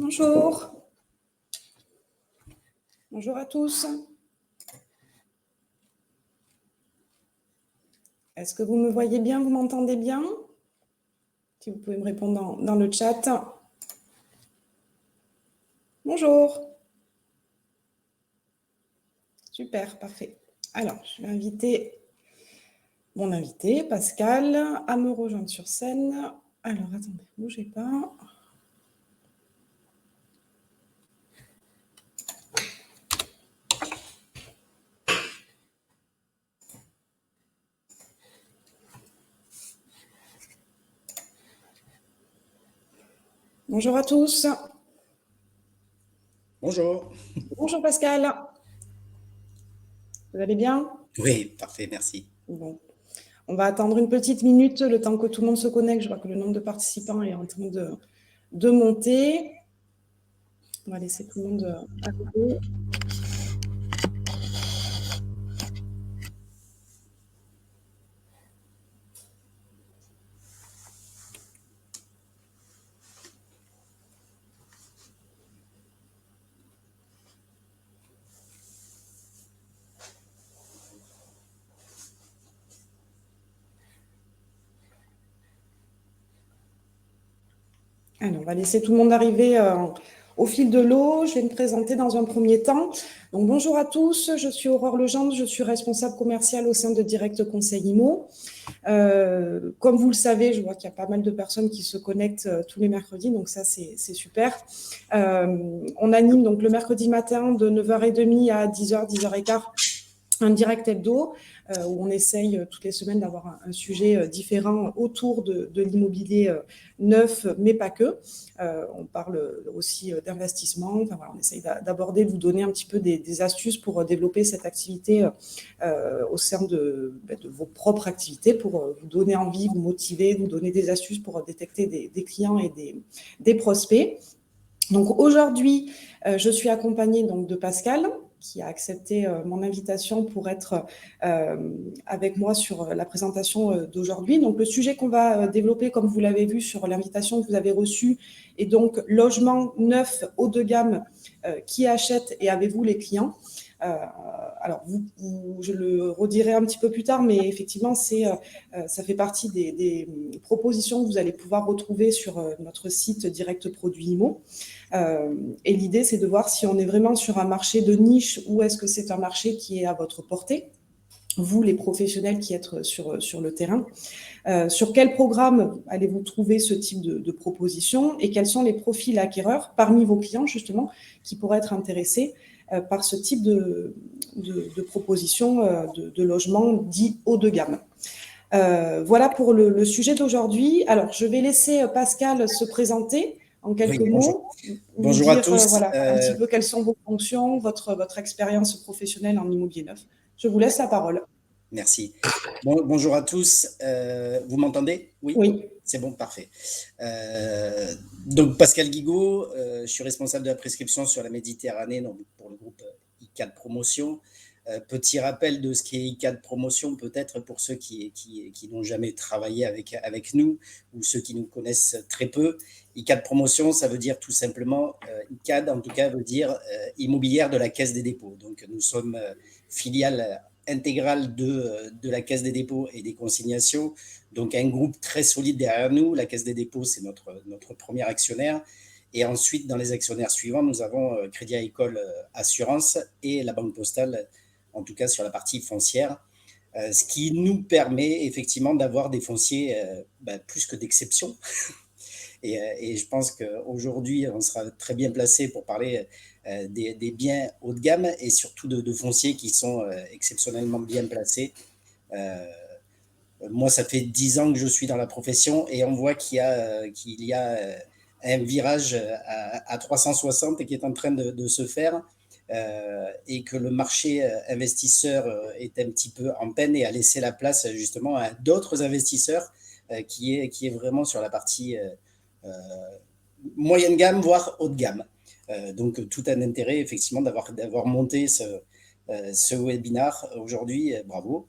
Bonjour. Bonjour à tous. Est-ce que vous me voyez bien, vous m'entendez bien? Si vous pouvez me répondre dans le chat. Bonjour. Super, parfait. Alors, je vais inviter mon invité, Pascal, à me rejoindre sur scène. Alors, attendez, ne bougez pas. Bonjour à tous. Bonjour. Bonjour Pascal. Vous allez bien? Oui, parfait, merci. Bon. On va attendre une petite minute, le temps que tout le monde se connecte. Je vois que le nombre de participants est en train de monter. On va laisser tout le monde arriver. Alors, on va laisser tout le monde arriver au fil de l'eau. Je vais me présenter dans un premier temps. Donc, bonjour à tous, je suis Aurore Legendre, je suis responsable commerciale au sein de Direct Conseil IMO. Comme vous le savez, je vois qu'il y a pas mal de personnes qui se connectent tous les mercredis, donc ça c'est super. On anime donc le mercredi matin de 9h30 à 10h, 10h15 un direct hebdo où on essaye toutes les semaines d'avoir un sujet différent autour de l'immobilier neuf, mais pas que. On parle aussi d'investissement. Enfin, voilà, on essaye d'aborder, de vous donner un petit peu des astuces pour développer cette activité au sein de vos propres activités, pour vous donner envie, vous motiver, vous donner des astuces pour détecter des clients et des prospects. Donc aujourd'hui, je suis accompagnée donc de Pascal, qui a accepté mon invitation pour être avec moi sur la présentation d'aujourd'hui. Donc le sujet qu'on va développer, comme vous l'avez vu sur l'invitation que vous avez reçue, est donc logement neuf haut de gamme, qui achète et avez-vous les clients? Alors, je le redirai un petit peu plus tard, mais effectivement, ça fait partie des propositions que vous allez pouvoir retrouver sur notre site Direct Produit IMO. Et l'idée, c'est de voir si on est vraiment sur un marché de niche ou est-ce que c'est un marché qui est à votre portée, vous, les professionnels qui êtes sur le terrain. Sur quel programme allez-vous trouver ce type de proposition et quels sont les profils acquéreurs parmi vos clients, justement, qui pourraient être intéressés par ce type de proposition de logement dit haut de gamme. Voilà pour le sujet d'aujourd'hui. Alors, je vais laisser Pascal se présenter en quelques mots. Bonjour à tous. Voilà, un petit peu quelles sont vos fonctions, votre expérience professionnelle en immobilier neuf. Je vous laisse la parole. Merci. Bonjour à tous. Vous m'entendez? Oui. C'est bon, parfait. Donc, Pascal Guigaud, je suis responsable de la prescription sur la Méditerranée donc pour le groupe ICAD Promotion. Petit rappel de ce qu'est ICAD Promotion, peut-être pour ceux qui n'ont jamais travaillé avec nous ou ceux qui nous connaissent très peu. ICAD Promotion, ça veut dire tout simplement, ICAD en tout cas veut dire immobilière de la Caisse des dépôts. Donc nous sommes filiale intégrale de la Caisse des dépôts et des consignations, donc un groupe très solide derrière nous. La Caisse des dépôts, c'est notre premier actionnaire. Et ensuite, dans les actionnaires suivants, nous avons Crédit Agricole Assurance et la Banque Postale, en tout cas sur la partie foncière, ce qui nous permet effectivement d'avoir des fonciers plus que d'exception. Et je pense qu'aujourd'hui, on sera très bien placé pour parler des biens haut de gamme et surtout de fonciers qui sont exceptionnellement bien placés. Moi, ça fait 10 ans que je suis dans la profession et on voit qu'il y a un virage à 360 et qui est en train de se faire. Et que le marché investisseur est un petit peu en peine et a laissé la place justement à d'autres investisseurs qui est vraiment sur la partie moyenne gamme, voire haut de gamme. Donc tout un intérêt effectivement d'avoir monté ce webinar aujourd'hui, bravo,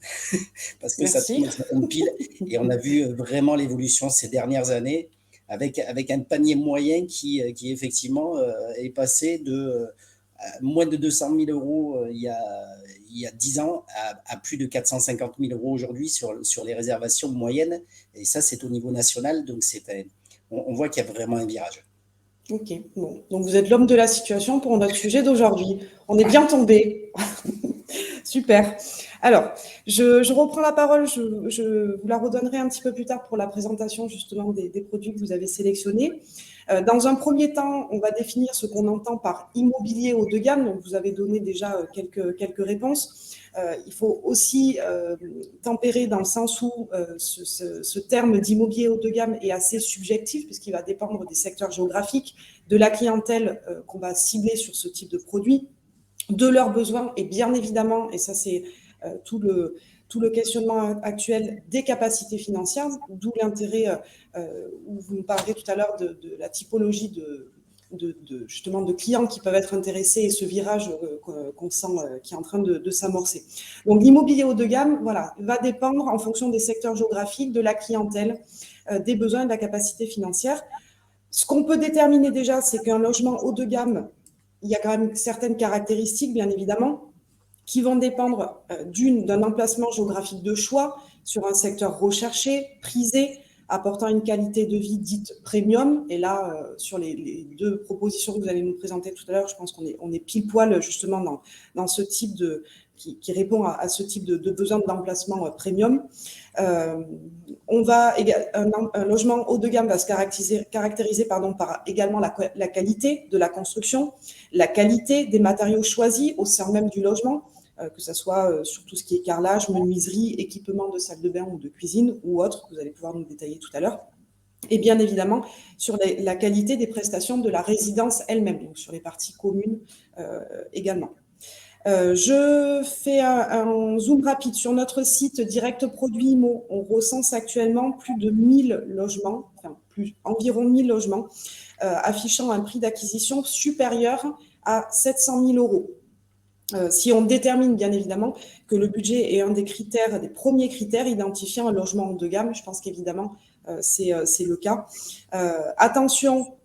parce que ça tombe pile et on a vu vraiment l'évolution ces dernières années avec un panier moyen qui effectivement est passé de moins de 200 000 euros il y a 10 ans à plus de 450 000 euros aujourd'hui sur les réservations moyennes. Et ça, c'est au niveau national. Donc, on voit qu'il y a vraiment un virage. Ok, bon. Donc vous êtes l'homme de la situation pour notre sujet d'aujourd'hui. On est bien tombé. Super. Alors, je reprends la parole, je vous la redonnerai un petit peu plus tard pour la présentation justement des produits que vous avez sélectionnés. Dans un premier temps, on va définir ce qu'on entend par immobilier haut de gamme. Donc, vous avez donné déjà quelques réponses. Il faut aussi tempérer dans le sens où ce terme d'immobilier haut de gamme est assez subjectif puisqu'il va dépendre des secteurs géographiques, de la clientèle qu'on va cibler sur ce type de produit, de leurs besoins et bien évidemment, et ça c'est tout le questionnement actuel, des capacités financières, d'où l'intérêt où vous nous parlerez tout à l'heure de la typologie justement de clients qui peuvent être intéressés et ce virage qu'on sent qui est en train de s'amorcer. Donc l'immobilier haut de gamme, voilà, va dépendre en fonction des secteurs géographiques, de la clientèle, des besoins et de la capacité financière. Ce qu'on peut déterminer déjà, c'est qu'un logement haut de gamme, il y a quand même certaines caractéristiques, bien évidemment, qui vont dépendre d'un emplacement géographique de choix sur un secteur recherché, prisé, apportant une qualité de vie dite premium. Et là, sur les deux propositions que vous allez nous présenter tout à l'heure, je pense qu'on est pile poil justement dans ce type qui répond à ce type de besoin d'emplacement premium. Un logement haut de gamme va se caractériser par également la qualité de la construction, la qualité des matériaux choisis au sein même du logement, que ce soit sur tout ce qui est carrelage, menuiserie, équipement de salle de bain ou de cuisine ou autre, que vous allez pouvoir nous détailler tout à l'heure. Et bien évidemment, sur la qualité des prestations de la résidence elle-même, donc sur les parties communes également. Je fais un zoom rapide sur notre site Direct Produit Immo. On recense actuellement plus de 1000 logements, environ 1000 logements, affichant un prix d'acquisition supérieur à 700 000 euros. Si on détermine bien évidemment que le budget est un des premiers critères identifiant un logement haut de gamme, je pense qu'évidemment c'est le cas. Attention,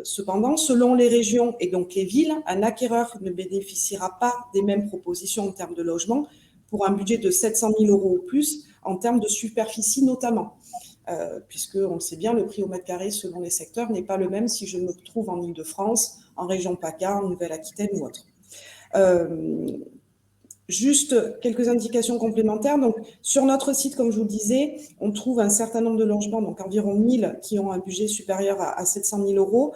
cependant, selon les régions et donc les villes, un acquéreur ne bénéficiera pas des mêmes propositions en termes de logement pour un budget de 700 000 euros ou plus en termes de superficie notamment. Puisque, on le sait bien, le prix au mètre carré selon les secteurs n'est pas le même si je me trouve en Île-de-France, en région PACA, en Nouvelle-Aquitaine ou autre. Juste quelques indications complémentaires. Donc, sur notre site, comme je vous le disais, on trouve un certain nombre de logements, donc environ 1000 qui ont un budget supérieur à 700 000 euros.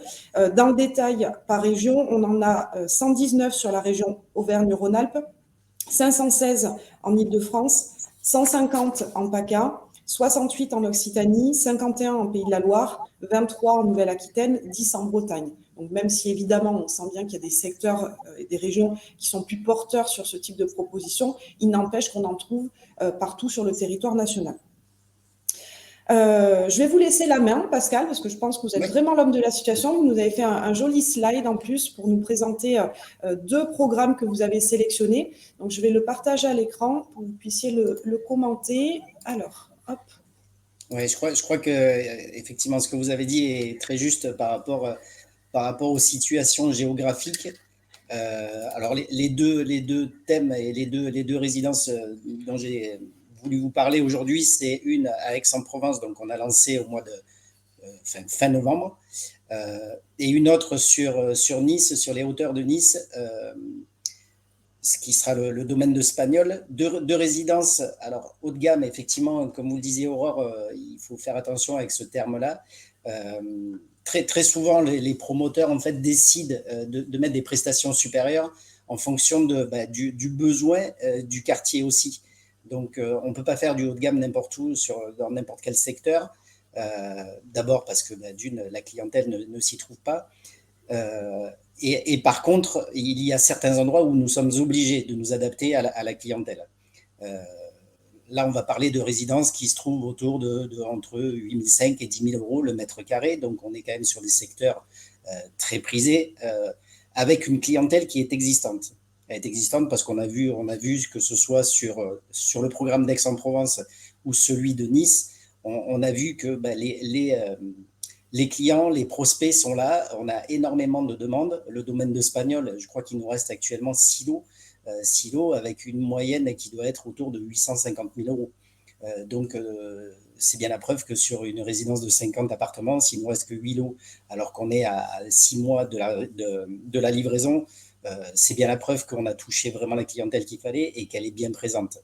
Dans le détail, par région, on en a 119 sur la région Auvergne-Rhône-Alpes, 516 en Île-de-France, 150 en PACA, 68 en Occitanie, 51 en Pays de la Loire, 23 en Nouvelle-Aquitaine, 10 en Bretagne. Donc, même si évidemment on sent bien qu'il y a des secteurs et des régions qui sont plus porteurs sur ce type de proposition, il n'empêche qu'on en trouve partout sur le territoire national. Je vais vous laisser la main, Pascal, parce que je pense que vous êtes vraiment l'homme de la situation. Vous nous avez fait un joli slide en plus pour nous présenter deux programmes que vous avez sélectionnés. Donc, je vais le partager à l'écran pour que vous puissiez le commenter. Alors, hop. Oui, je crois que effectivement ce que vous avez dit est très juste par rapport aux situations géographiques. Alors les deux thèmes et les deux résidences dont j'ai voulu vous parler aujourd'hui, c'est une à Aix-en-Provence, donc on a lancé au mois de fin novembre, et une autre sur Nice, sur les hauteurs de Nice, ce qui sera le domaine de Spagnol. Deux résidences, alors haut de gamme, effectivement, comme vous le disiez Aurore, il faut faire attention avec ce terme-là. Très souvent, les promoteurs en fait décident de mettre des prestations supérieures en fonction du besoin du quartier aussi. Donc, on ne peut pas faire du haut de gamme n'importe où, dans n'importe quel secteur. D'abord parce que d'une, la clientèle ne s'y trouve pas. Et par contre, il y a certains endroits où nous sommes obligés de nous adapter à la clientèle. Là, on va parler de résidences qui se trouvent autour entre 8 500 et 10 000 euros le mètre carré. Donc, on est quand même sur des secteurs très prisés, avec une clientèle qui est existante. Elle est existante parce qu'on a vu que ce soit sur le programme d'Aix-en-Provence ou celui de Nice, on a vu que les clients, les prospects sont là. On a énormément de demandes. Le domaine d'espagnol, je crois qu'il nous reste actuellement 6 lots. 6 lots avec une moyenne qui doit être autour de 850 000 euros. Donc, c'est bien la preuve que sur une résidence de 50 appartements, s'il ne nous reste que 8 lots, alors qu'on est à 6 mois de la livraison, c'est bien la preuve qu'on a touché vraiment la clientèle qu'il fallait et qu'elle est bien présente.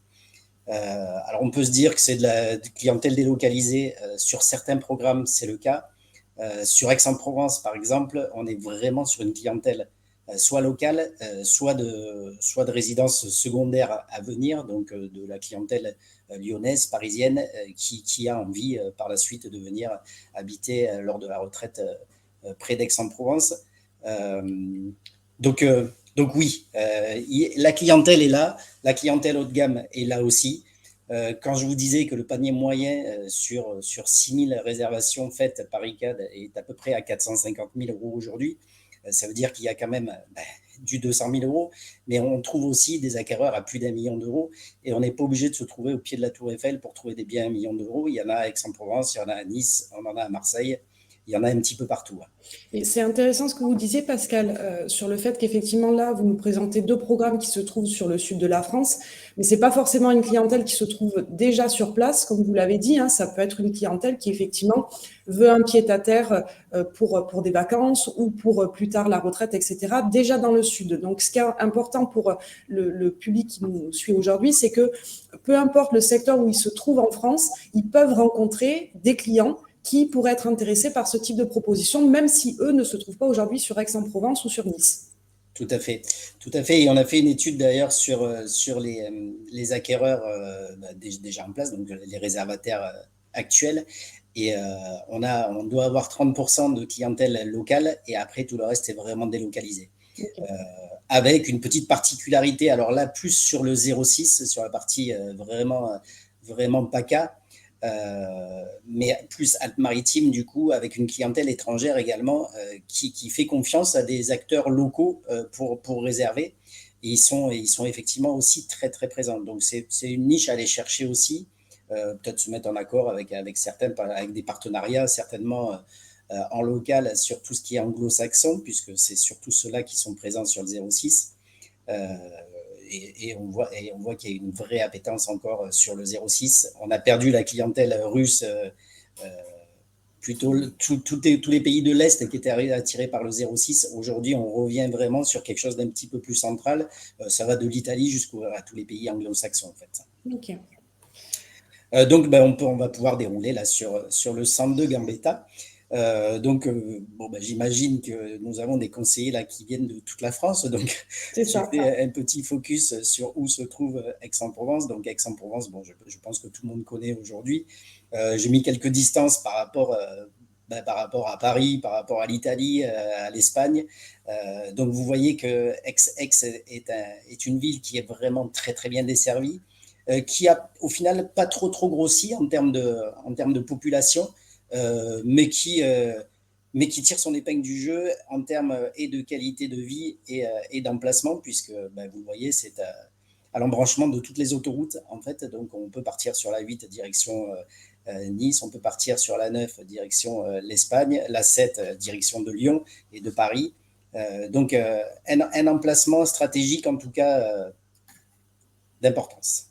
Alors, on peut se dire que c'est de la clientèle délocalisée. Sur certains programmes, c'est le cas. Sur Aix-en-Provence, par exemple, on est vraiment sur une clientèle soit locale, soit de résidences secondaires à venir, donc de la clientèle lyonnaise, parisienne, qui a envie par la suite de venir habiter lors de la retraite près d'Aix-en-Provence. Donc, donc oui, la clientèle est là, la clientèle haut de gamme est là aussi. Quand je vous disais que le panier moyen sur 6 000 réservations faites par ICAD est à peu près à 450 000 euros aujourd'hui, ça veut dire qu'il y a quand même du 200 000 euros, mais on trouve aussi des acquéreurs à plus d'1 million d'euros et on n'est pas obligé de se trouver au pied de la Tour Eiffel pour trouver des biens à 1 million d'euros. Il y en a à Aix-en-Provence, il y en a à Nice, on en a à Marseille, il y en a un petit peu partout. Et c'est intéressant ce que vous disiez, Pascal, sur le fait qu'effectivement, là, vous nous présentez deux programmes qui se trouvent sur le sud de la France, mais ce n'est pas forcément une clientèle qui se trouve déjà sur place, comme vous l'avez dit, hein, ça peut être une clientèle qui, effectivement, veut un pied-à-terre pour des vacances ou pour plus tard la retraite, etc., déjà dans le sud. Donc, ce qui est important pour le public qui nous suit aujourd'hui, c'est que peu importe le secteur où ils se trouvent en France, ils peuvent rencontrer des clients qui pourraient être intéressés par ce type de proposition, même si eux ne se trouvent pas aujourd'hui sur Aix-en-Provence ou sur Nice. Tout à fait, tout à fait. Et on a fait une étude d'ailleurs sur les acquéreurs déjà en place, donc les réservataires actuels. Et on doit avoir 30% de clientèle locale et après tout le reste est vraiment délocalisé. Okay. Avec une petite particularité, alors là, plus sur le 06, sur la partie vraiment PACA. Mais plus Alpes-Maritimes, du coup, avec une clientèle étrangère également qui fait confiance à des acteurs locaux pour réserver. Et ils sont effectivement aussi très, très présents. Donc, c'est une niche à aller chercher aussi. Peut-être se mettre en accord avec certains, avec des partenariats, certainement en local sur tout ce qui est anglo-saxon, puisque c'est surtout ceux-là qui sont présents sur le 06. Et on voit qu'il y a une vraie appétence encore sur le 06. On a perdu la clientèle russe, plutôt tous les pays de l'Est qui étaient attirés par le 06. Aujourd'hui, on revient vraiment sur quelque chose d'un petit peu plus central. Ça va de l'Italie jusqu'à tous les pays anglo-saxons, en fait. Ok. Donc, on va pouvoir dérouler là sur le 102 Gambetta. J'imagine que nous avons des conseillers là qui viennent de toute la France, donc j'ai fait un petit focus sur où se trouve Aix-en-Provence. Donc Aix-en-Provence, je pense que tout le monde connaît aujourd'hui. J'ai mis quelques distances par rapport à Paris, par rapport à l'Italie, à l'Espagne. Donc vous voyez que Aix est une ville qui est vraiment très très bien desservie, qui a au final pas trop grossi en termes de population. Mais qui tire son épingle du jeu en termes et de qualité de vie et d'emplacement, puisque vous le voyez, c'est à l'embranchement de toutes les autoroutes, en fait. Donc, on peut partir sur la 8 direction Nice, on peut partir sur la 9 direction l'Espagne, la 7 direction de Lyon et de Paris. Donc, un emplacement stratégique, en tout cas, d'importance.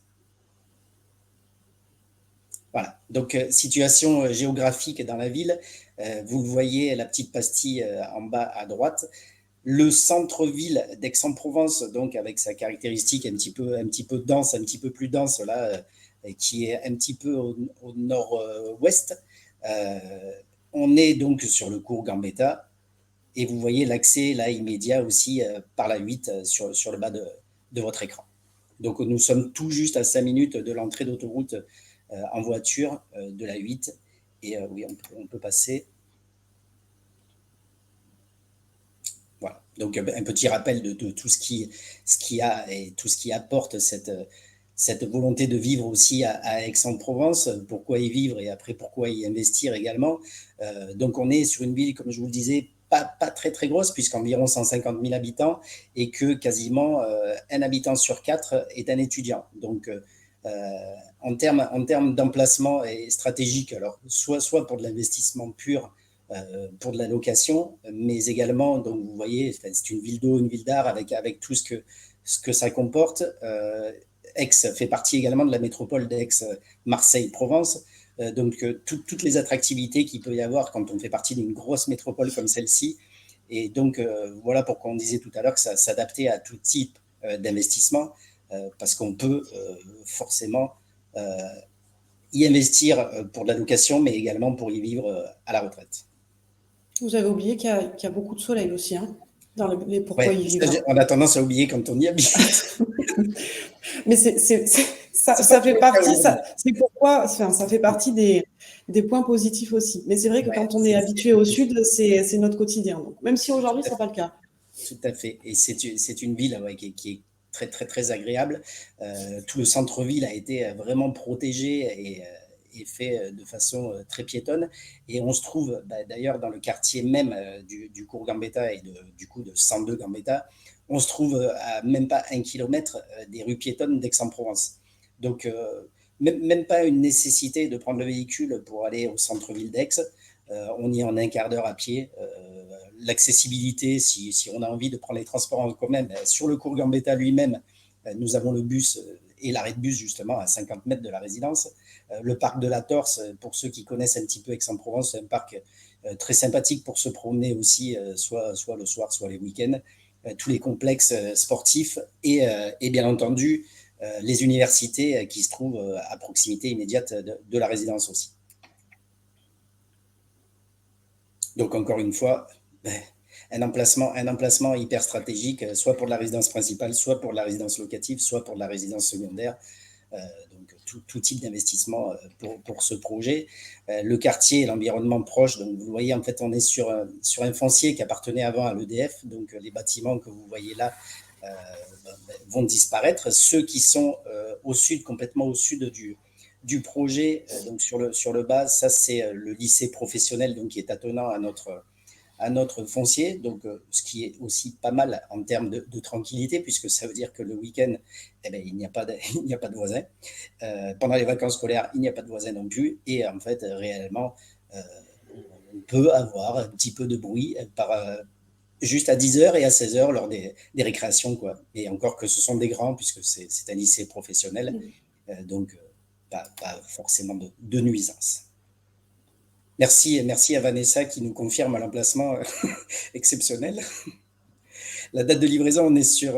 Voilà, donc situation géographique dans la ville, vous voyez la petite pastille en bas à droite. Le centre-ville d'Aix-en-Provence, donc avec sa caractéristique un petit peu dense, un petit peu plus dense là, qui est un petit peu au nord-ouest. On est donc sur le cours Gambetta et vous voyez l'accès là immédiat aussi par la 8 sur le bas de votre écran. Donc nous sommes tout juste à 5 minutes de l'entrée d'autoroute en voiture de la 8. Et oui, on peut passer. Voilà. Donc, un petit rappel de tout ce qui a et tout ce qui apporte cette volonté de vivre aussi à Aix-en-Provence. Pourquoi y vivre et après pourquoi y investir également. Donc, on est sur une ville, comme je vous le disais, pas très très grosse, puisqu'environ 150 000 habitants et que quasiment un habitant sur 4 est un étudiant. Donc, en termes d'emplacement et stratégique, alors soit pour de l'investissement pur pour de la location, mais également, donc vous voyez, c'est une ville d'eau, une ville d'art avec tout ce que ça comporte. Aix fait partie également de la métropole d'Aix-Marseille-Provence. Donc, toutes les attractivités qu'il peut y avoir quand on fait partie d'une grosse métropole comme celle-ci. Et donc, voilà pourquoi on disait tout à l'heure que ça s'adaptait à tout type d'investissement, parce qu'on peut forcément y investir pour de la location, mais également pour y vivre à la retraite. Vous avez oublié qu'il y a beaucoup de soleil aussi, hein, dans les pourquoi Ouais, y vivre. on a tendance à oublier quand on y habite. Mais ça fait partie, c'est pourquoi, enfin, ça fait partie des points positifs aussi. Mais c'est vrai que quand on est habitué au sud, c'est notre quotidien. Donc, même si aujourd'hui, ce n'est pas le cas. Tout à fait. Et c'est une ville qui est très, très, très agréable. Tout le centre-ville a été vraiment protégé et fait de façon très piétonne. Et on se trouve d'ailleurs dans le quartier même du cours Gambetta et du coup de 102 Gambetta. On se trouve à même pas 1 kilomètre des rues piétonnes d'Aix-en-Provence. Donc, même pas une nécessité de prendre le véhicule pour aller au centre-ville d'Aix. On y est en un quart d'heure à pied. L'accessibilité, si on a envie de prendre les transports en commun, sur le cours Gambetta lui-même, nous avons le bus et l'arrêt de bus justement à 50 mètres de la résidence. Le parc de la Torse, pour ceux qui connaissent un petit peu Aix-en-Provence, c'est un parc très sympathique pour se promener aussi, soit le soir, soit les week-ends. Tous les complexes sportifs et bien entendu les universités qui se trouvent à proximité immédiate de la résidence aussi. Donc encore une fois, un emplacement hyper stratégique, soit pour la résidence principale, soit pour la résidence locative, soit pour la résidence secondaire. Donc tout type d'investissement pour ce projet. Le quartier et l'environnement proche, donc vous voyez en fait on est sur un foncier qui appartenait avant à l'EDF, donc les bâtiments que vous voyez là vont disparaître. Ceux qui sont au sud, complètement au sud du projet, donc sur le bas, ça c'est le lycée professionnel donc, qui est attenant à notre foncier, donc ce qui est aussi pas mal en termes de tranquillité, puisque ça veut dire que le week-end, il n'y a pas de voisins. Pendant les vacances scolaires, il n'y a pas de voisins non plus. Et en fait, réellement, on peut avoir un petit peu de bruit juste à 10h et à 16h lors des récréations, quoi. Et encore que ce sont des grands, puisque c'est un lycée professionnel, donc pas forcément de nuisance. Merci à Vanessa qui nous confirme l'emplacement exceptionnel. La date de livraison, on est sur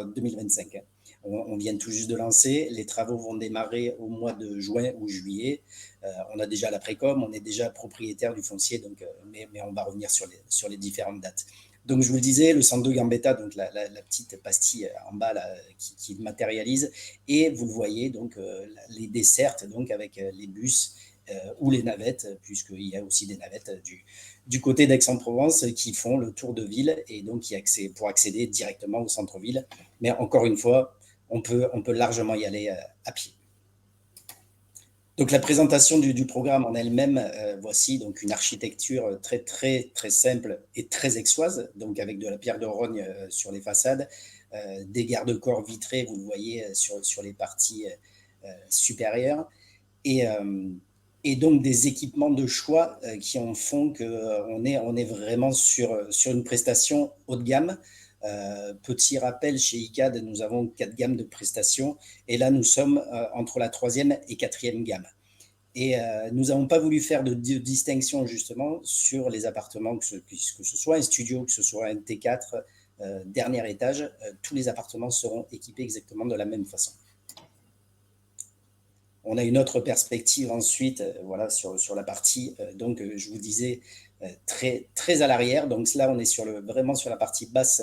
2025. On vient tout juste de lancer. Les travaux vont démarrer au mois de juin ou juillet. On a déjà la précom, on est déjà propriétaire du foncier, donc, mais on va revenir sur les différentes dates. Donc, je vous le disais, le centre de Gambetta, donc la petite pastille en bas là, qui matérialise. Et vous le voyez, donc, les dessertes donc, avec les bus ou les navettes, puisqu'il y a aussi des navettes du côté d'Aix-en-Provence qui font le tour de ville et donc pour accéder directement au centre-ville. Mais encore une fois, on peut largement y aller à pied. Donc la présentation du programme en elle-même, voici donc une architecture très très très simple et très aixoise, donc avec de la pierre de rogne sur les façades, des garde-corps vitrés, vous le voyez sur les parties supérieures, et donc des équipements de choix qui en font qu'on est vraiment sur une prestation haut de gamme. Petit rappel, chez ICAD, nous avons 4 gammes de prestations et là, nous sommes entre la 3e et 4e gamme. Et nous n'avons pas voulu faire de distinction justement sur les appartements, que ce soit un studio, que ce soit un T4, dernier étage, tous les appartements seront équipés exactement de la même façon. On a une autre perspective ensuite, voilà, sur la partie, donc je vous disais, très, très à l'arrière. Donc là, on est vraiment sur la partie basse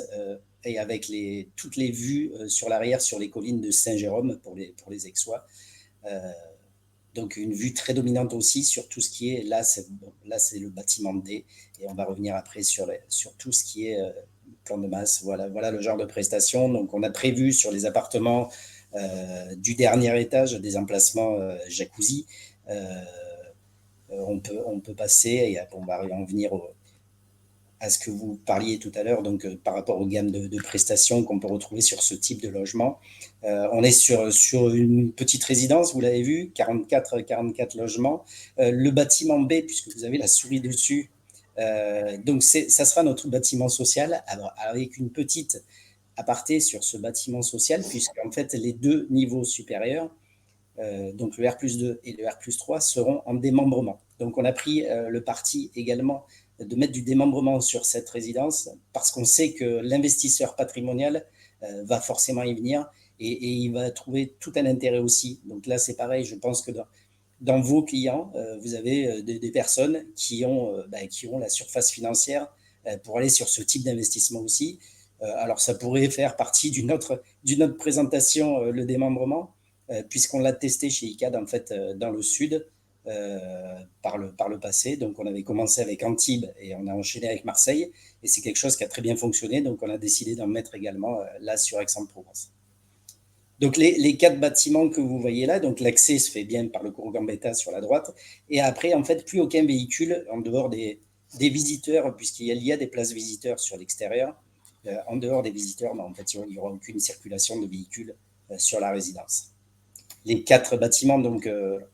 et avec toutes les vues sur l'arrière sur les collines de Saint-Jérôme pour les Aixois. Donc une vue très dominante aussi sur tout ce qui est, là c'est le bâtiment D, et on va revenir après sur tout ce qui est plan de masse. Voilà le genre de prestation. Donc on a prévu sur les appartements du dernier étage des emplacements jacuzzi. On peut passer, et on va en venir à ce que vous parliez tout à l'heure, donc par rapport aux gammes de prestations qu'on peut retrouver sur ce type de logement. On est sur une petite résidence, vous l'avez vu, 44 logements. Le bâtiment B, puisque vous avez la souris dessus, Donc, ça sera notre bâtiment social, avec une petite aparté sur ce bâtiment social, puisqu'en fait, les deux niveaux supérieurs, donc le R+2 et le R+3, seront en démembrement. Donc, on a pris le parti également de mettre du démembrement sur cette résidence, parce qu'on sait que l'investisseur patrimonial va forcément y venir, et il va trouver tout un intérêt aussi. Donc là, c'est pareil, je pense que dans vos clients, vous avez des personnes qui ont la surface financière pour aller sur ce type d'investissement aussi. Alors, ça pourrait faire partie d'une autre présentation, le démembrement, puisqu'on l'a testé chez ICAD, en fait, dans le sud, par le passé. Donc, on avait commencé avec Antibes et on a enchaîné avec Marseille. Et c'est quelque chose qui a très bien fonctionné. Donc, on a décidé d'en mettre également là sur Aix-en-Provence. Donc, les 4 bâtiments que vous voyez là, donc l'accès se fait bien par le cours Gambetta sur la droite. Et après, en fait, plus aucun véhicule en dehors des visiteurs, puisqu'il y a des places visiteurs sur l'extérieur. En dehors des visiteurs, en fait, il n'y aura aucune circulation de véhicules sur la résidence. Les 4 bâtiments, donc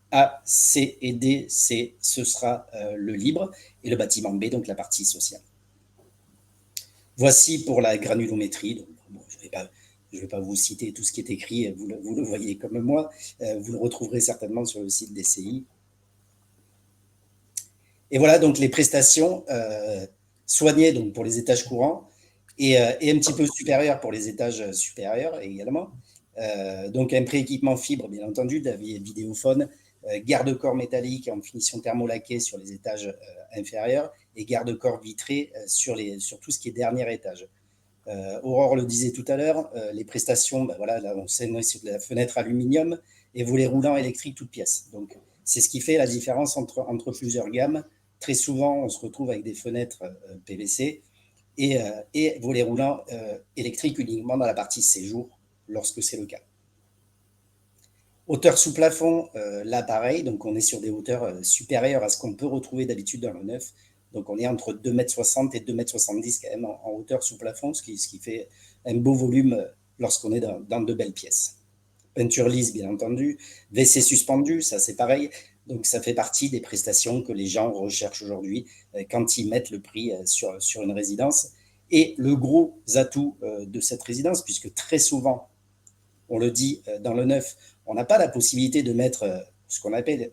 A, C et D, ce sera le libre, et le bâtiment B, donc la partie sociale. Voici pour la granulométrie. Donc, bon, je ne vais pas vous citer tout ce qui est écrit, vous le voyez comme moi, vous le retrouverez certainement sur le site des CI. Et voilà donc les prestations soignées donc, pour les étages courants et un petit peu supérieures pour les étages supérieurs également. Donc un prééquipement fibre, bien entendu, vidéophone, garde-corps métallique en finition thermolaquée sur les étages inférieurs et garde-corps vitré sur tout ce qui est dernier étage. Aurore le disait tout à l'heure, les prestations, voilà, là on sait sur la fenêtre aluminium et volets roulants électriques toutes pièces. Donc c'est ce qui fait la différence entre plusieurs gammes. Très souvent, on se retrouve avec des fenêtres PVC et volets roulants électriques uniquement dans la partie séjour, lorsque c'est le cas. Hauteur sous plafond, là pareil, donc on est sur des hauteurs supérieures à ce qu'on peut retrouver d'habitude dans le neuf. Donc on est entre 2,60 m et 2,70 m quand même en hauteur sous plafond, ce qui fait un beau volume lorsqu'on est dans de belles pièces. Peinture lisse, bien entendu. WC suspendu, ça c'est pareil. Donc ça fait partie des prestations que les gens recherchent aujourd'hui quand ils mettent le prix sur une résidence. Et le gros atout de cette résidence, puisque très souvent, on le dit dans le neuf, on n'a pas la possibilité de mettre ce qu'on appelle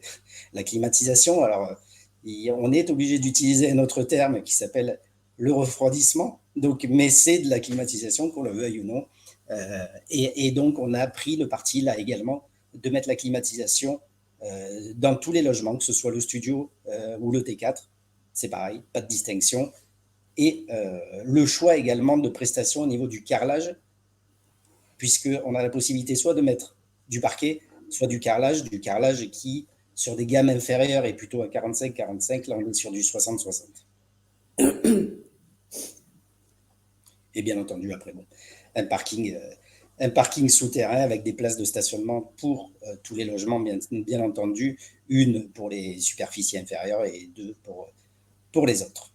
la climatisation. Alors, on est obligé d'utiliser un autre terme qui s'appelle le refroidissement. Donc, mais c'est de la climatisation, qu'on le veuille ou non. Et donc, on a pris le parti là également de mettre la climatisation dans tous les logements, que ce soit le studio ou le T4. C'est pareil, pas de distinction. Et le choix également de prestations au niveau du carrelage, puisqu'on a la possibilité soit de mettre du parquet, soit du carrelage qui, sur des gammes inférieures, est plutôt à 45-45, là on est sur du 60-60. Et bien entendu, après, bon, un parking souterrain avec des places de stationnement pour tous les logements, bien entendu, une pour les superficies inférieures et deux pour les autres.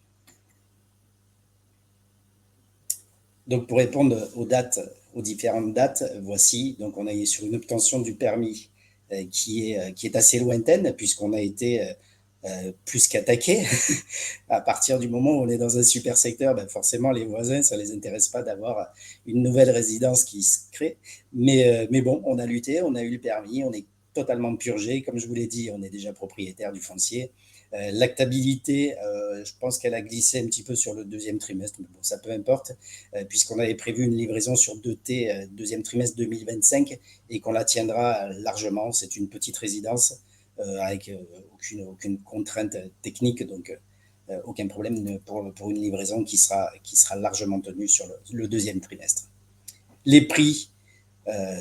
Donc, pour répondre aux différentes dates, voici, donc on est sur une obtention du permis qui est assez lointaine, puisqu'on a été plus qu'attaqué. À partir du moment où on est dans un super secteur, ben forcément, les voisins, ça ne les intéresse pas d'avoir une nouvelle résidence qui se crée. Mais bon, on a lutté, on a eu le permis, on est totalement purgé. Comme je vous l'ai dit, on est déjà propriétaire du foncier. L'actabilité, je pense qu'elle a glissé un petit peu sur le deuxième trimestre, mais bon, ça peu importe, puisqu'on avait prévu une livraison sur 2T deuxième trimestre 2025 et qu'on la tiendra largement. C'est une petite résidence avec aucune contrainte technique, donc aucun problème pour une livraison qui sera largement tenue sur le deuxième trimestre. Les prix,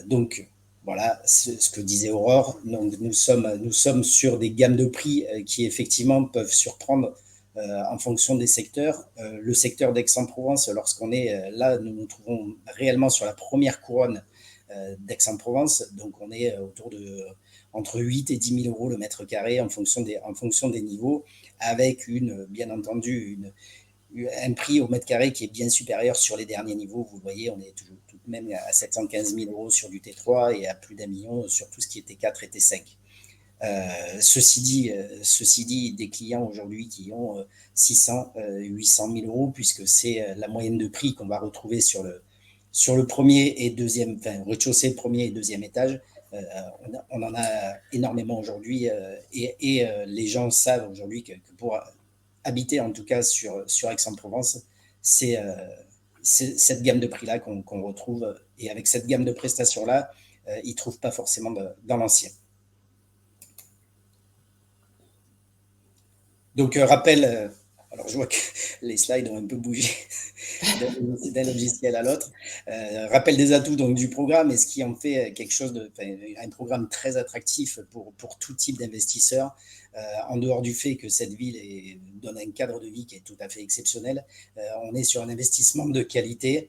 donc voilà ce que disait Aurore. Donc, nous sommes sur des gammes de prix qui effectivement peuvent surprendre en fonction des secteurs. Le secteur d'Aix-en-Provence, lorsqu'on est là, nous nous trouvons réellement sur la première couronne d'Aix-en-Provence. Donc on est autour de entre 8 et 10 000 euros le mètre carré en fonction des niveaux, avec bien entendu un prix au mètre carré qui est bien supérieur sur les derniers niveaux. Vous le voyez, on est toujours tout de même à 715 000 euros sur du T3 et à plus d'1 million sur tout ce qui est T4 et T5. Ceci dit, des clients aujourd'hui qui ont 600, 800 000 euros, puisque c'est la moyenne de prix qu'on va retrouver sur le premier et deuxième, enfin, rez-de-chaussée, premier et deuxième étage. On en a énormément aujourd'hui et les gens savent aujourd'hui que pour habiter, en tout cas sur Aix-en-Provence, c'est cette gamme de prix-là qu'on retrouve. Et avec cette gamme de prestations-là, ils ne trouvent pas forcément dans l'ancien. Donc, rappel, alors je vois que les slides ont un peu bougé d'un logiciel à l'autre. Rappel des atouts donc, du programme et ce qui en fait quelque chose un programme très attractif pour tout type d'investisseurs. En dehors du fait que cette ville donne un cadre de vie qui est tout à fait exceptionnel, on est sur un investissement de qualité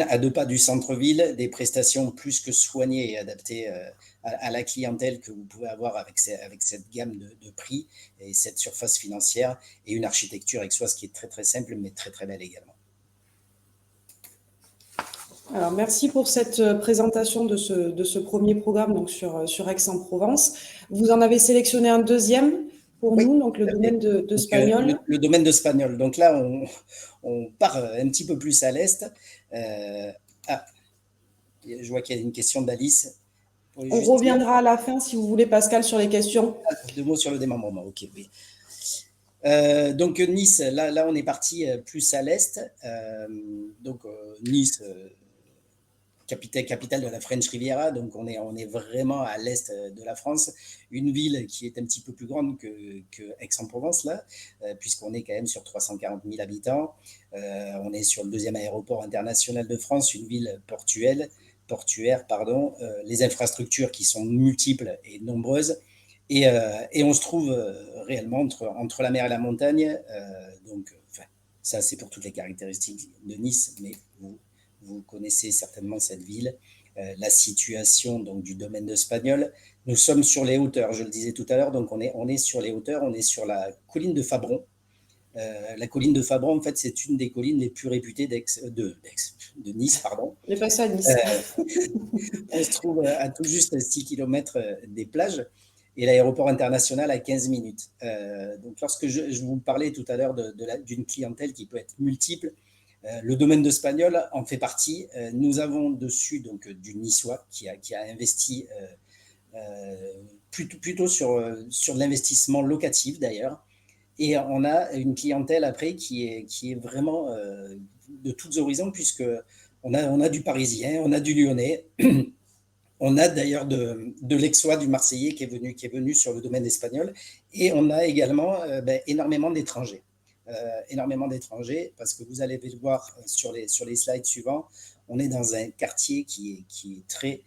à 2 pas du centre-ville, des prestations plus que soignées et adaptées à la clientèle que vous pouvez avoir avec cette gamme de prix et cette surface financière et une architecture aixoise qui est très très simple mais très très belle également. Alors, merci pour cette présentation de ce premier programme donc sur Aix-en-Provence. Vous en avez sélectionné un deuxième pour nous, donc le domaine de Spagnol. Le domaine de Spagnol. Donc là, on part un petit peu plus à l'est. Je vois qu'il y a une question d'Alice. On reviendra à la fin, si vous voulez, Pascal, sur les questions. 2 mots sur le démembrement, ok. Oui. Donc Nice, là on est parti plus à l'est. Donc Nice, capitale de la French Riviera, donc on est vraiment à l'est de la France, une ville qui est un petit peu plus grande que Aix-en-Provence, là, puisqu'on est quand même sur 340 000 habitants. On est sur le 2e aéroport international de France, une ville portuaire, les infrastructures qui sont multiples et nombreuses. Et on se trouve réellement entre la mer et la montagne. Donc, ça, c'est pour toutes les caractéristiques de Nice, mais vous connaissez certainement cette ville, la situation donc, du domaine de Spagnol. Nous sommes sur les hauteurs, je le disais tout à l'heure, donc on est sur les hauteurs, on est sur la colline de Fabron. La colline de Fabron, en fait, c'est une des collines les plus réputées de Nice. Pardon. On est passé à Nice. On se trouve à tout juste 6 km des plages et l'aéroport international à 15 minutes. Donc, lorsque je vous parlais tout à l'heure d'une clientèle qui peut être multiple, le domaine de Spagnol en fait partie. Nous avons dessus donc, du Niçois qui a investi plutôt sur de l'investissement locatif d'ailleurs. Et on a une clientèle après qui est vraiment de tous horizons, puisqu'on a du Parisien, on a du Lyonnais, on a d'ailleurs de l'Aixois, du Marseillais qui est venu sur le domaine espagnol, et on a également énormément d'étrangers. Parce que vous allez le voir sur les slides suivants, on est dans un quartier qui est très,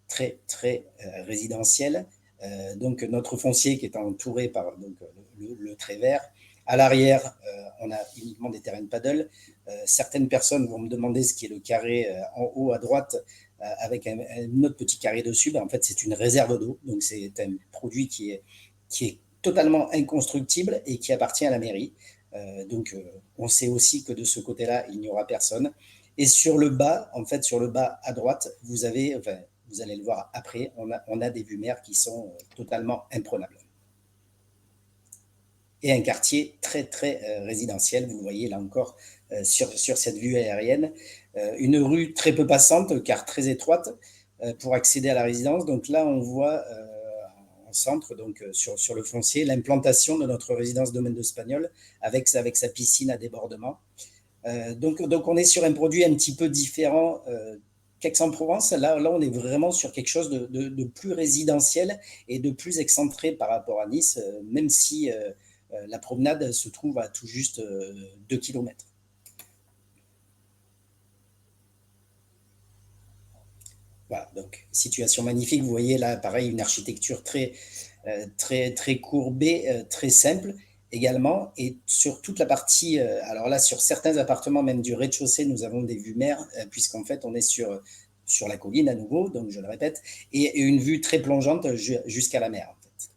très, très résidentiel. Donc, notre foncier qui est entouré par donc, le trait vert. À l'arrière, on a uniquement des terrains de paddle. Certaines personnes vont me demander ce qui est le carré en haut à droite avec un autre petit carré dessus. En fait, c'est une réserve d'eau. Donc, c'est un produit qui est totalement inconstructible et qui appartient à la mairie. Donc, on sait aussi que de ce côté-là, il n'y aura personne. Et sur le bas, en fait, sur le bas à droite, vous allez le voir après, on a des vues mer qui sont totalement imprenables. Et un quartier très, très résidentiel, vous le voyez là encore sur cette vue aérienne. Une rue très peu passante, car très étroite, pour accéder à la résidence. Donc là, on voit en centre, donc sur le foncier, l'implantation de notre résidence domaine de Spagnol, avec sa piscine à débordement. Donc on est sur un produit un petit peu différent qu'Aix-en-Provence. Là, on est vraiment sur quelque chose de plus résidentiel et de plus excentré par rapport à Nice, même si la promenade se trouve à tout juste 2 km. Voilà, donc situation magnifique. Vous voyez là, pareil, une architecture très, très, très courbée, très simple également. Et sur toute la partie, alors là, sur certains appartements, même du rez-de-chaussée, nous avons des vues mer, puisqu'en fait, on est sur la colline à nouveau, donc je le répète, et une vue très plongeante jusqu'à la mer. En fait.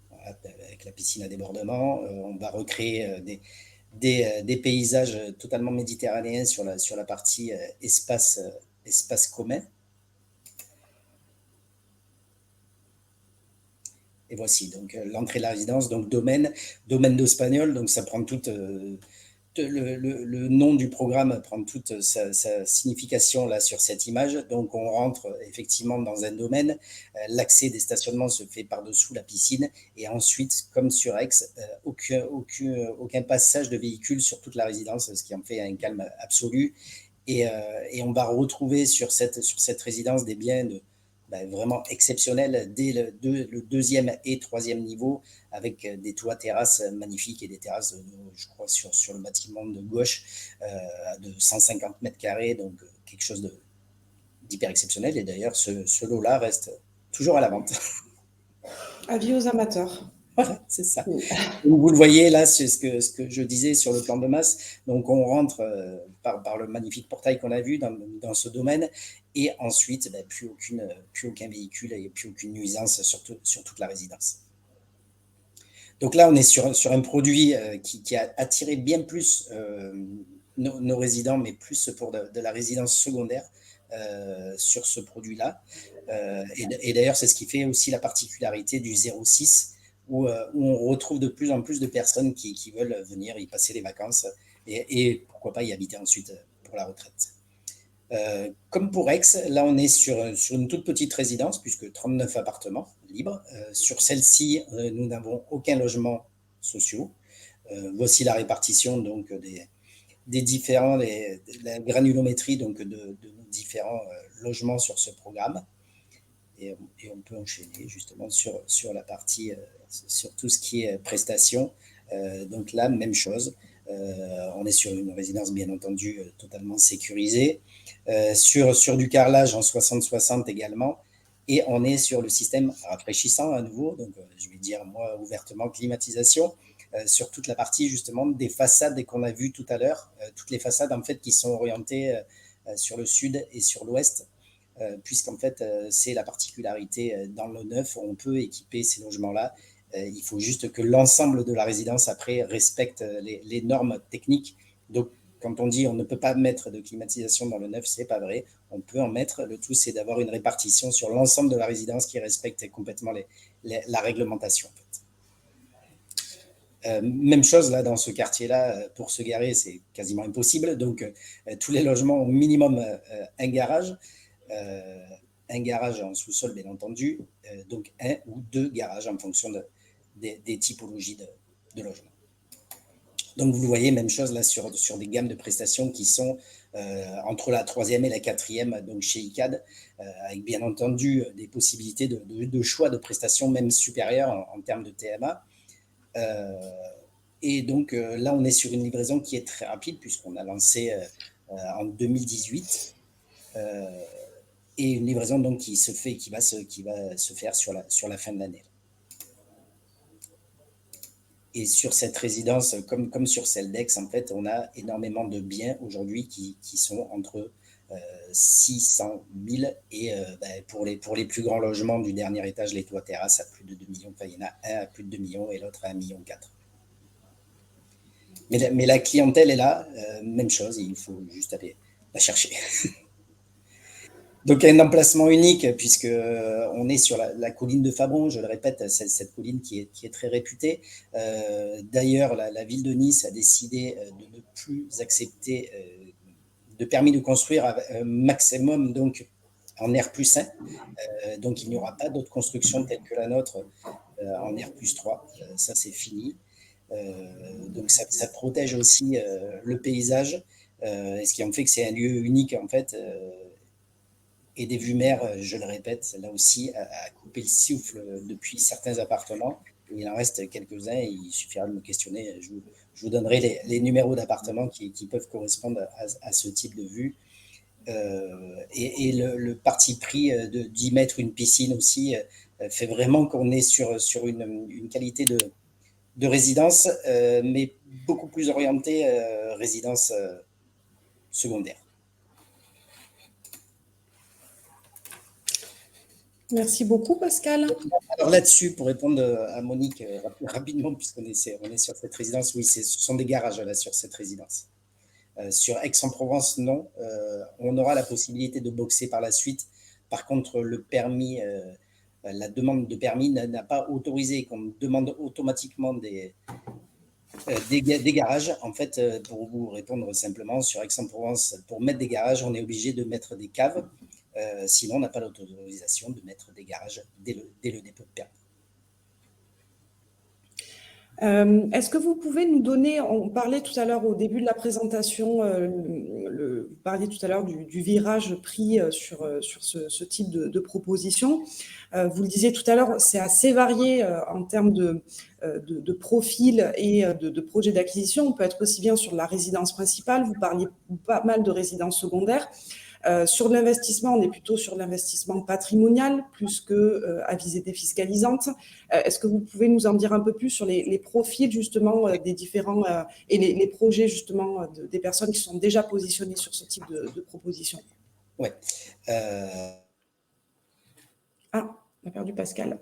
Voilà, avec la piscine à débordement, on va recréer des paysages totalement méditerranéens sur la partie espace commun. Et voici donc l'entrée de la résidence, donc domaine d'espagnol, donc ça prend toute le nom du programme prend toute sa signification là sur cette image. Donc on rentre effectivement dans un domaine, l'accès des stationnements se fait par-dessous la piscine et ensuite, comme sur Aix, aucun passage de véhicules sur toute la résidence, ce qui en fait un calme absolu. Et on va retrouver sur cette résidence des biens vraiment exceptionnels dès le deuxième et troisième niveau, avec des toits terrasses magnifiques et des terrasses, je crois, sur le bâtiment de gauche, de 150 mètres carrés, donc quelque chose d'hyper exceptionnel. Et d'ailleurs, ce lot-là reste toujours à la vente. Avis aux amateurs. Voilà, c'est ça. Donc, vous le voyez là, c'est ce que je disais sur le plan de masse. Donc on rentre par le magnifique portail qu'on a vu dans ce domaine, et ensuite plus aucun véhicule et plus aucune nuisance sur toute la résidence. Donc là, on est sur un produit qui a attiré bien plus nos résidents, mais plus pour de la résidence secondaire sur ce produit-là. Et d'ailleurs, c'est ce qui fait aussi la particularité du 06, où on retrouve de plus en plus de personnes qui veulent venir y passer les vacances et pourquoi pas y habiter ensuite pour la retraite. Comme pour Aix, là on est sur une toute petite résidence, puisque 39 appartements libres. Sur celle-ci, nous n'avons aucun logement social. Voici la répartition donc des différents, la granulométrie donc de nos différents logements sur ce programme. Et on peut enchaîner justement sur la partie, sur tout ce qui est prestations. Donc là, même chose. On est sur une résidence, bien entendu, totalement sécurisée. Sur du carrelage en 60-60 également. Et on est sur le système rafraîchissant à nouveau. Donc, je vais dire, moi, ouvertement, climatisation. Sur toute la partie, justement, des façades qu'on a vues tout à l'heure. Toutes les façades, en fait, qui sont orientées sur le sud et sur l'ouest. Puisqu'en fait, c'est la particularité dans le neuf, on peut équiper ces logements-là. Il faut juste que l'ensemble de la résidence, après, respecte les normes techniques. Donc, quand on dit on ne peut pas mettre de climatisation dans le neuf, c'est pas vrai. On peut en mettre. Le tout, c'est d'avoir une répartition sur l'ensemble de la résidence qui respecte complètement la réglementation. En fait. Même chose là dans ce quartier-là, pour se garer, c'est quasiment impossible. Donc, tous les logements ont au minimum un garage. Un garage en sous-sol, bien entendu, donc un ou deux garages en fonction des typologies de logement. Donc, vous le voyez, même chose là sur des gammes de prestations qui sont entre la troisième et la quatrième, donc chez ICAD, avec bien entendu des possibilités de choix de prestations même supérieures en termes de TMA. Et donc là, on est sur une livraison qui est très rapide, puisqu'on a lancé en 2018. Et une livraison donc qui va se faire sur la fin de l'année. Et sur cette résidence, comme sur celle d'Aix, en fait, on a énormément de biens aujourd'hui qui sont entre 600 000 et pour les plus grands logements du dernier étage, les toits terrasses à plus de 2 millions. Enfin, il y en a un à plus de 2 millions et l'autre à 1,4 million. Mais la clientèle est là, même chose, il faut juste aller la chercher. Donc, un emplacement unique, puisqu'on est sur la colline de Fabron, je le répète, cette colline qui est très réputée. D'ailleurs, la ville de Nice a décidé de ne plus accepter de permis de construire un maximum donc, en R+1. Donc, il n'y aura pas d'autres constructions telles que la nôtre en R+3. Ça, c'est fini. Donc, ça protège aussi le paysage, ce qui en fait que c'est un lieu unique, en fait. Et des vues mer, je le répète, là aussi, à couper le souffle depuis certains appartements. Il en reste quelques-uns et il suffira de me questionner. Je vous donnerai les numéros d'appartements qui peuvent correspondre à ce type de vue. Et le parti pris d'y mettre une piscine aussi fait vraiment qu'on est sur une qualité de résidence, mais beaucoup plus orientée résidence secondaire. Merci beaucoup, Pascal. Alors là-dessus, pour répondre à Monique rapidement, puisqu'on est sur cette résidence, oui, ce sont des garages là sur cette résidence. Sur Aix-en-Provence, non. On aura la possibilité de boxer par la suite. Par contre, le permis la demande de permis n'a pas autorisé qu'on demande automatiquement des garages. En fait, pour vous répondre simplement, sur Aix-en-Provence, pour mettre des garages, on est obligé de mettre des caves. Sinon, on n'a pas l'autorisation de mettre des garages dès le dépôt de permis. Est-ce que vous pouvez nous donner, on parlait tout à l'heure au début de la présentation, vous parliez tout à l'heure du virage pris sur ce type de proposition. Vous le disiez tout à l'heure, c'est assez varié en termes de profil et de projets d'acquisition. On peut être aussi bien sur la résidence principale, vous parliez pas mal de résidences secondaires. Sur l'investissement, on est plutôt sur l'investissement patrimonial plus qu'à visée défiscalisante. Est-ce que vous pouvez nous en dire un peu plus sur les profils justement des différents et les projets justement des personnes qui sont déjà positionnées sur ce type de proposition? Oui. Ah, on a perdu Pascal.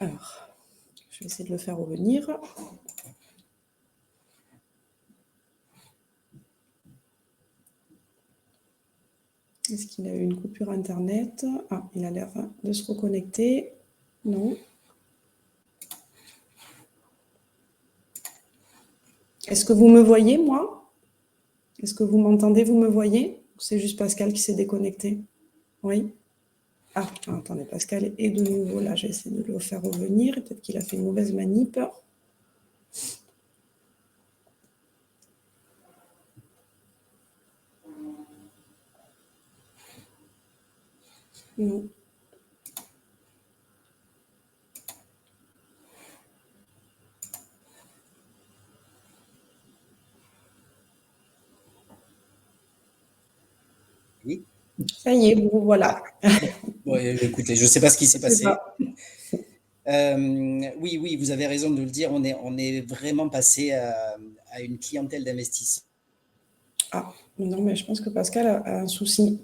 Alors, je vais essayer de le faire revenir. Est-ce qu'il a eu une coupure Internet? Ah, il a l'air de se reconnecter. Non. Est-ce que vous me voyez, moi? Est-ce que vous m'entendez? Vous me voyez? C'est juste Pascal qui s'est déconnecté. Oui. Ah, attendez, Pascal est de nouveau là. J'ai essayé de le faire revenir. Peut-être qu'il a fait une mauvaise manip. Non. Oui. Ça y est, bon, voilà. Bon, écoutez, je ne sais pas ce qui s'est passé. Oui, vous avez raison de le dire. On est vraiment passé à une clientèle d'investisseurs. Ah, non, mais je pense que Pascal a un souci.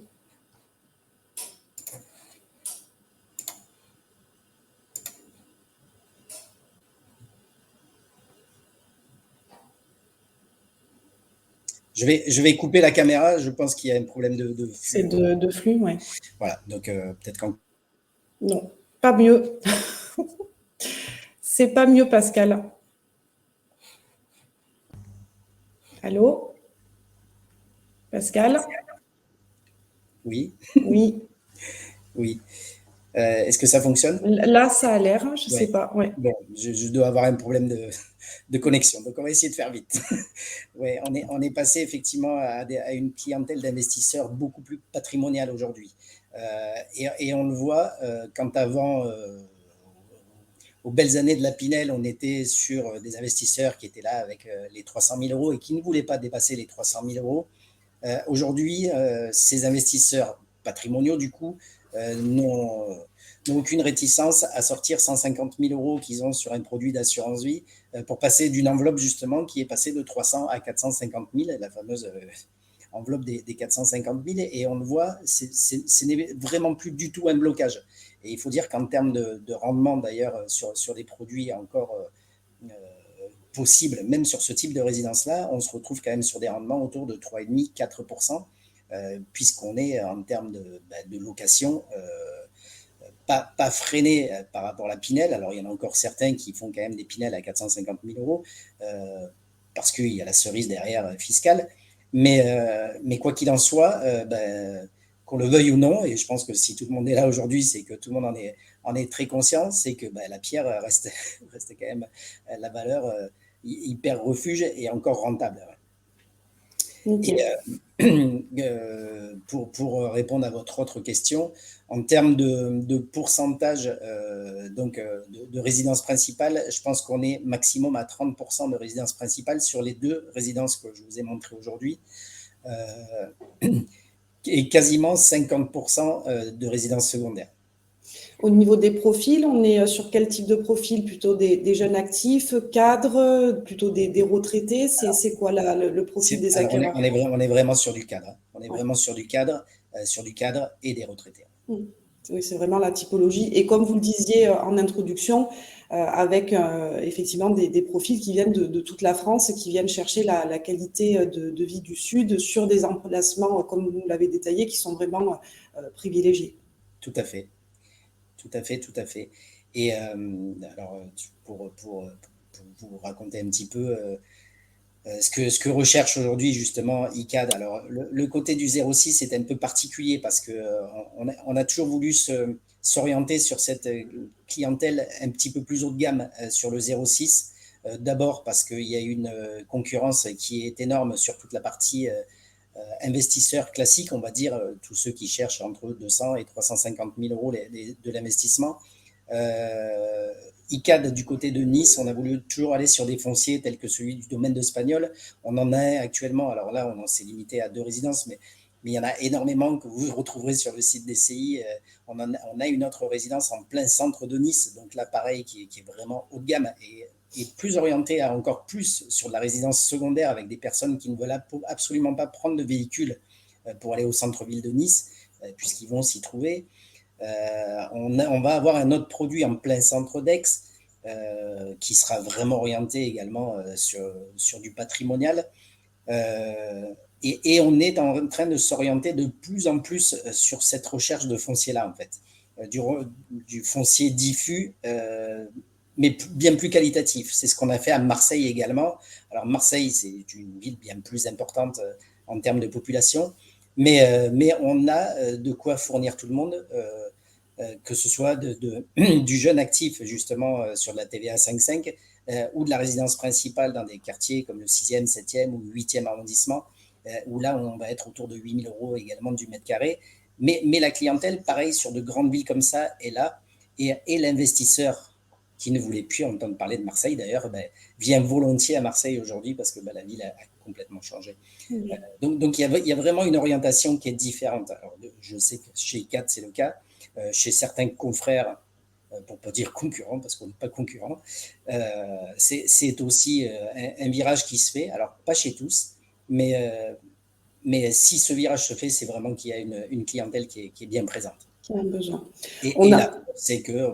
Je vais couper la caméra. Je pense qu'il y a un problème de flux. C'est de flux, oui. Voilà, donc peut-être qu'en... Non, pas mieux. C'est pas mieux, Pascal. Allô? Pascal? Oui. Oui. Oui. Est-ce que ça fonctionne? Là, ça a l'air, je ne sais pas. Ouais. Bon, je dois avoir un problème de connexion, donc on va essayer de faire vite. Ouais, on est passé effectivement à une clientèle d'investisseurs beaucoup plus patrimoniale aujourd'hui. Et on le voit, quand avant, aux belles années de la Pinel, on était sur des investisseurs qui étaient là avec les 300 000 euros et qui ne voulaient pas dépasser les 300 000 euros. Aujourd'hui, ces investisseurs patrimoniaux, du coup, n'ont aucune réticence à sortir 150 000 euros qu'ils ont sur un produit d'assurance vie pour passer d'une enveloppe justement qui est passée de 300 à 450 000, la fameuse enveloppe des 450 000. Et on le voit, ce n'est vraiment plus du tout un blocage. Et il faut dire qu'en termes de rendement, d'ailleurs, sur les produits encore possibles, même sur ce type de résidence-là, on se retrouve quand même sur des rendements autour de 3,5-4%, puisqu'on est en termes de location pas freiné par rapport à la Pinel. Alors, il y en a encore certains qui font quand même des Pinel à 450 000 euros, parce qu'il y a la cerise derrière fiscale. Mais quoi qu'il en soit, qu'on le veuille ou non, et je pense que si tout le monde est là aujourd'hui, c'est que tout le monde en est très conscient, c'est que la pierre reste quand même la valeur hyper refuge et encore rentable. Okay. Et pour répondre à votre autre question, en termes de pourcentage de résidence principale, je pense qu'on est maximum à 30% de résidence principale sur les deux résidences que je vous ai montrées aujourd'hui, et quasiment 50% de résidence secondaire. Au niveau des profils, on est sur quel type de profil? Plutôt des jeunes actifs, cadres, plutôt des retraités? C'est quoi le profil des acquéreurs? On est vraiment sur du cadre. On est vraiment sur du cadre et des retraités. Oui, c'est vraiment la typologie. Et comme vous le disiez en introduction, avec effectivement des profils qui viennent de toute la France et qui viennent chercher la qualité de vie du Sud sur des emplacements, comme vous l'avez détaillé, qui sont vraiment privilégiés. Tout à fait, tout à fait, tout à fait. Et alors, pour vous raconter un petit peu ce que recherche aujourd'hui justement ICAD. Alors, le côté du 06 est un peu particulier parce que on a toujours voulu s'orienter sur cette clientèle un petit peu plus haut de gamme sur le 06. D'abord parce qu'il y a une concurrence qui est énorme sur toute la partie investisseurs classiques, on va dire, tous ceux qui cherchent entre 200 et 350 000 euros de l'investissement. ICAD du côté de Nice, on a voulu toujours aller sur des fonciers tels que celui du domaine d'Espagnol. On en a actuellement, alors là, on s'est limité à 2 résidences, mais il y en a énormément que vous retrouverez sur le site DCI. On a une autre résidence en plein centre de Nice, donc là, pareil, qui est vraiment haut de gamme et plus orienté à encore plus sur de la résidence secondaire avec des personnes qui ne veulent absolument pas prendre de véhicule pour aller au centre-ville de Nice, puisqu'ils vont s'y trouver. On va avoir un autre produit en plein centre d'Aix qui sera vraiment orienté également sur du patrimonial. Et on est en train de s'orienter de plus en plus sur cette recherche de foncier-là, en fait. Du foncier diffus, mais bien plus qualitatif. C'est ce qu'on a fait à Marseille également. Alors, Marseille, c'est une ville bien plus importante en termes de population, mais on a de quoi fournir tout le monde, que ce soit du jeune actif, justement, sur de la TVA 5.5, ou de la résidence principale dans des quartiers comme le 6e, 7e ou 8e arrondissement, où là, on va être autour de 8 000 euros également du mètre carré. Mais la clientèle, pareil, sur de grandes villes comme ça, est là. Et l'investisseur qui ne voulait plus entendre parler de Marseille, d'ailleurs, vient volontiers à Marseille aujourd'hui parce que la ville a complètement changé. Oui. Donc il y a vraiment une orientation qui est différente. Alors, je sais que chez ICAD, c'est le cas. Chez certains confrères, pour ne pas dire concurrents, parce qu'on n'est pas concurrents, c'est aussi un virage qui se fait. Alors, pas chez tous, mais si ce virage se fait, c'est vraiment qu'il y a une clientèle qui est bien présente. Qui a un besoin. Et là, c'est que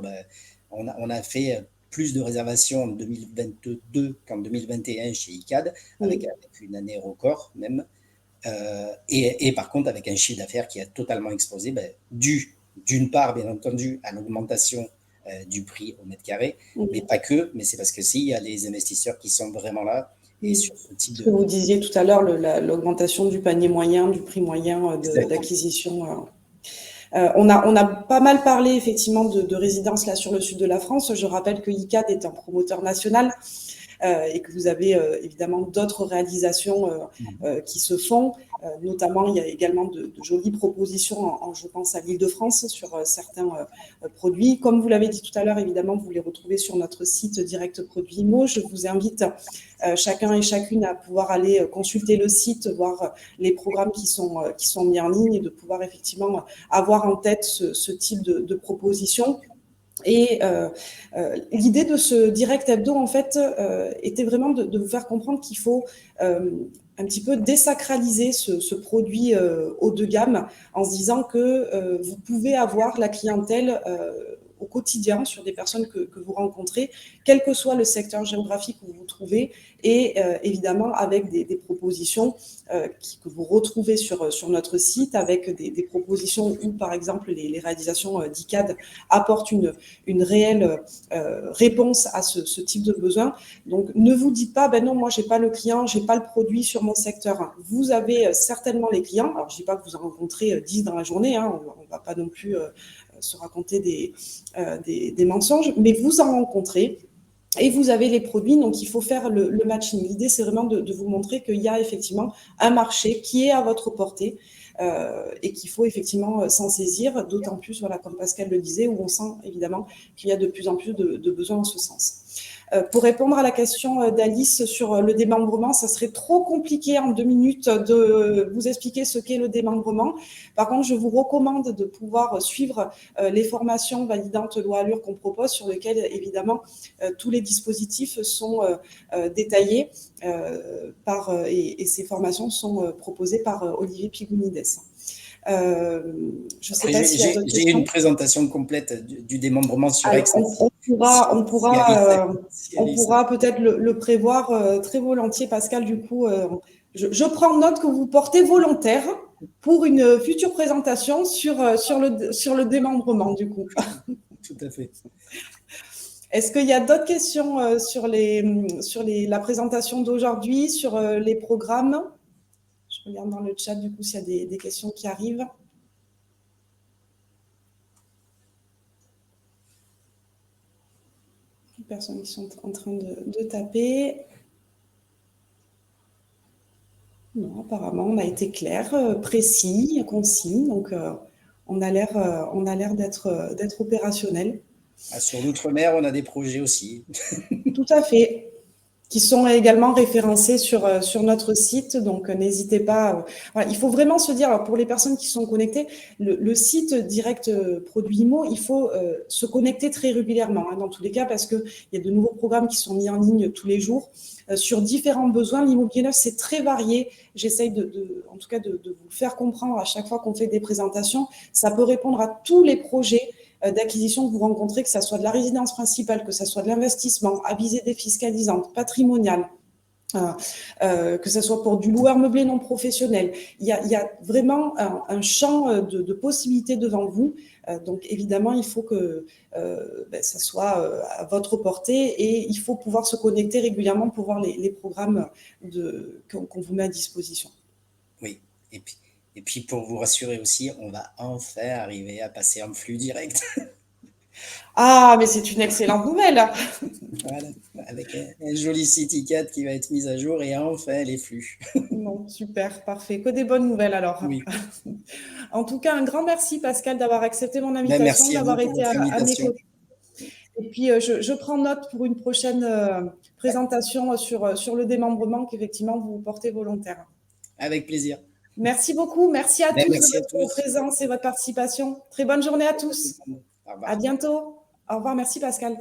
on a fait plus de réservations en 2022 qu'en 2021 chez ICAD, avec une année record même. Et par contre, avec un chiffre d'affaires qui a totalement explosé, dû d'une part, bien entendu, à l'augmentation du prix au mètre carré, mais pas que, mais c'est parce que il y a les investisseurs qui sont vraiment là. Et sur ce type ce que vous disiez tout à l'heure, l'augmentation du panier moyen, du prix moyen d'acquisition. On a pas mal parlé effectivement de résidences là sur le sud de la France. Je rappelle que ICAD est un promoteur national et que vous avez évidemment d'autres réalisations qui se font. Notamment, il y a également de jolies propositions, je pense, à l'Île-de-France sur certains produits. Comme vous l'avez dit tout à l'heure, évidemment, vous les retrouvez sur notre site Direct Produit Immo. Je vous invite chacun et chacune à pouvoir aller consulter le site, voir les programmes qui sont mis en ligne et de pouvoir effectivement avoir en tête ce type de propositions. Et l'idée de ce direct hebdo, en fait, était vraiment de vous faire comprendre qu'il faut un petit peu désacraliser ce produit haut de gamme en se disant que vous pouvez avoir la clientèle au quotidien sur des personnes que vous rencontrez, quel que soit le secteur géographique où vous vous trouvez, et évidemment avec des propositions que vous retrouvez sur notre site, avec des propositions où, par exemple, les réalisations d'ICAD apportent une réelle réponse à ce type de besoin. Donc, ne vous dites pas, ben non, moi, j'ai pas le client, j'ai pas le produit sur mon secteur. Vous avez certainement les clients. Alors, je dis pas que vous en rencontrez 10 dans la journée, hein, on va pas non plus se raconter des mensonges, mais vous en rencontrez. Et vous avez les produits, donc il faut faire le matching. L'idée, c'est vraiment de vous montrer qu'il y a effectivement un marché qui est à votre portée et qu'il faut effectivement s'en saisir, d'autant plus, voilà, comme Pascal le disait, où on sent évidemment qu'il y a de plus en plus de besoins en ce sens. Pour répondre à la question d'Alice sur le démembrement, ça serait trop compliqué en 2 minutes de vous expliquer ce qu'est le démembrement. Par contre, je vous recommande de pouvoir suivre les formations validantes loi Allure qu'on propose, sur lesquelles, évidemment, tous les dispositifs sont détaillés et ces formations sont proposées par Olivier Pigounides. Je ne sais pas s'il y a d'autres questions. J'ai une présentation complète du démembrement sur Alors, Excel. on pourra peut-être le prévoir très volontiers, Pascal. Du coup, je prends note que vous portez volontaire pour une future présentation sur le démembrement, du coup. Tout à fait. Est-ce qu'il y a d'autres questions sur la présentation d'aujourd'hui, sur les programmes? Je regarde dans le chat, du coup, s'il y a des questions qui arrivent. Les personnes qui sont en train de taper. Non, apparemment, on a été clair, précis, concis. Donc, on a l'air d'être opérationnel. Sur l'outre-mer, on a des projets aussi. Tout à fait. Qui sont également référencés sur notre site. Donc, n'hésitez pas. Voilà, il faut vraiment se dire, alors pour les personnes qui sont connectées, le site Direct Produit Immo, il faut se connecter très régulièrement, dans tous les cas, parce qu'il y a de nouveaux programmes qui sont mis en ligne tous les jours sur différents besoins. L'immobilier neuf, c'est très varié. J'essaye en tout cas de vous faire comprendre à chaque fois qu'on fait des présentations. Ça peut répondre à tous les projets d'acquisition que vous rencontrez, que ce soit de la résidence principale, que ce soit de l'investissement, à visée défiscalisante, patrimoniale, que ce soit pour du loueur meublé non professionnel. Il y a vraiment un champ de possibilités devant vous. Donc, évidemment, il faut que ça soit à votre portée et il faut pouvoir se connecter régulièrement pour voir les programmes qu'on vous met à disposition. Oui, et puis pour vous rassurer aussi, on va enfin arriver à passer en flux direct. Ah, mais c'est une excellente nouvelle. Voilà, avec un joli site ICAD qui va être mis à jour et enfin les flux. Bon, super, parfait. Que des bonnes nouvelles alors. Oui. En tout cas, un grand merci Pascal d'avoir accepté mon invitation, merci d'avoir été à mes côtés. Et puis, je prends note pour une prochaine présentation sur le démembrement qu'effectivement vous portez volontaire. Avec plaisir. Merci beaucoup. Merci à tous merci de votre présence et votre participation. Très bonne journée à tous. À bientôt. Au revoir. Merci Pascal.